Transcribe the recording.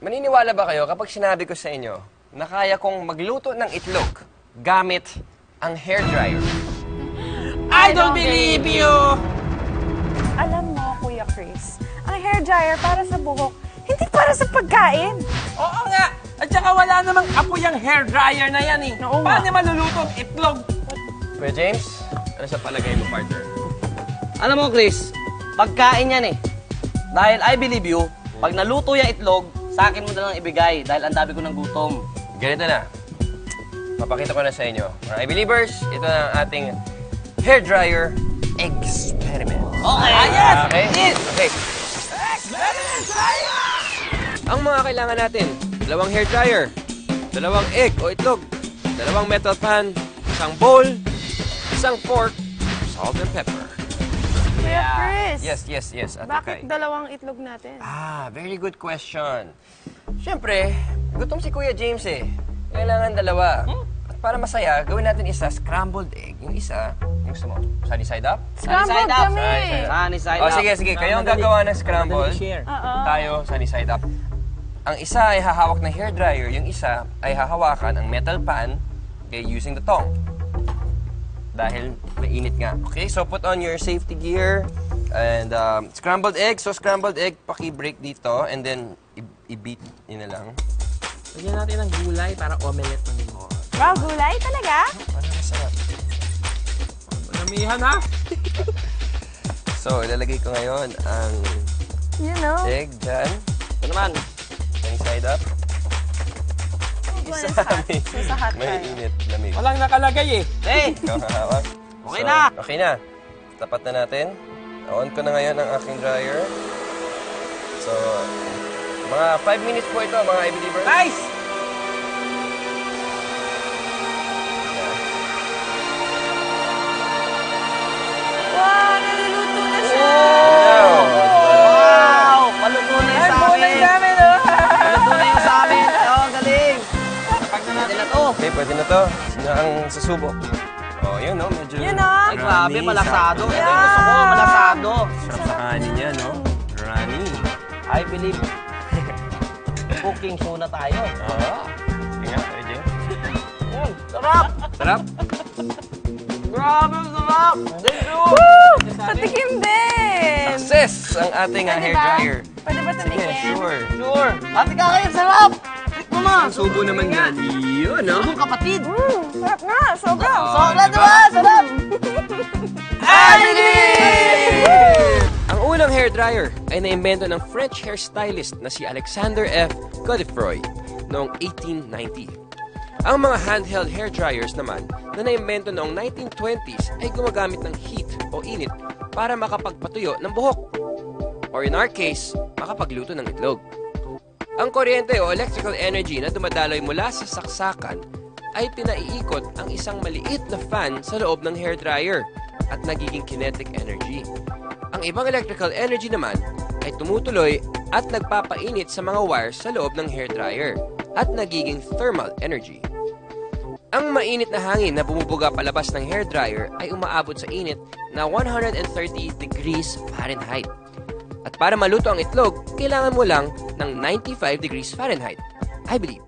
Maniniwala ba kayo kapag sinabi ko sa inyo na kaya kong magluto ng itlog gamit ang hairdryer? I don't believe you! Alam mo, Kuya Chris, ang hairdryer para sa buhok, hindi para sa pagkain. Oo nga! At saka wala namang apoy ang hairdryer na yan eh. Oo nga. Paano maluluto ang itlog? Kuya James, ano sa palagay mo, partner? Alam mo, Chris, pagkain yan eh. Dahil I believe you, pag naluto yung itlog, sa akin mo na lang ibigay dahil ang dami ko ng gutom. Ganito na. Mapakita ko na sa inyo. Mga I-believers, ito na ang ating hairdryer experiment. Okay! Yes! Okay? Yes! Okay. Ang mga kailangan natin, 2 hairdryer, 2 egg o itlog, 2 metal pan, 1 bowl, 1 fork, salt and pepper. Kuya Chris, Yes. Ate bakit Kai. 2 itlog natin? Very good question. Siyempre, gutom si Kuya James eh. Kailangan 2. At para masaya, gawin natin isa scrambled egg. Yung isa, yung gusto mo, sunny side up? Scrambled side up. kami! Sunny side Oh, up. sige. Kayo ang gagawa ng scramble. share. Tayo, sunny side up. Ang isa ay hahawak ng hairdryer, yung isa ay hahawakan ang metal pan using the tong. Dahil mainit nga. Okay, so put on your safety gear and scrambled egg. So scrambled egg, paki-break dito and then i-beat yun na lang. Lagyan natin ng gulay para omelette ng mo. Wow, gulay talaga? Para masarap. Manamihan ha? So, ilalagay ko ngayon ang You know. egg dyan. Ito naman. Sunny side up. Isa sa hot May tayo. init, lamig. Walang nakalagay eh. Hey! Ikaw hahawak. Okay na. Okay na. Tapat na natin. On ko na ngayon ang aking dryer. So, mga 5 minutes po ito, mga I-believers. Nice! Wow, naluluto na siya! Wow! Paluto na yung sa amin. namin oh! Paluto na yung sa amin. Oh, ang galing. Pwede na to. Okay, pwede na to. Sino ang susubok? Oh, yun, no? Medyo... Yun, no? Ay, grabe, runny, malasado. sarap. Ito yung gusto ko, malasado. Sarap sa kanin niya, no? Runny. I believe cooking show na tayo. Sige nga, Kuya James. Sarap! Sarap? Grabe, sarap! Thank you! Patikim din! Success ang ating Pwede ba? hairdryer. Pwede ba Sige, tumikim? sure. Sure! Ate Kakay, sarap! Tikmo mo! Subo naman yan. Yun, no? Subong kapatid! Sarap nga, sobra! Sarap, diba? Sarap! Ang unang hairdryer ay naimbento ng French hairstylist na si Alexander F. Godefroy noong 1890. Ang mga handheld hairdryers naman na naimbento noong 1920s ay gumagamit ng heat o init para makapagpatuyo ng buhok. Or in our case, makapagluto ng itlog. Ang kuryente o electrical energy na dumadaloy mula sa saksakan ay pinaiikot ang isang maliit na fan sa loob ng hairdryer at nagiging kinetic energy. Ang ibang electrical energy naman ay tumutuloy at nagpapainit sa mga wires sa loob ng hairdryer at nagiging thermal energy. Ang mainit na hangin na bumubuga palabas ng hairdryer ay umaabot sa init na 130 degrees Fahrenheit. At para maluto ang itlog, kailangan mo lang ng 95 degrees Fahrenheit. I believe.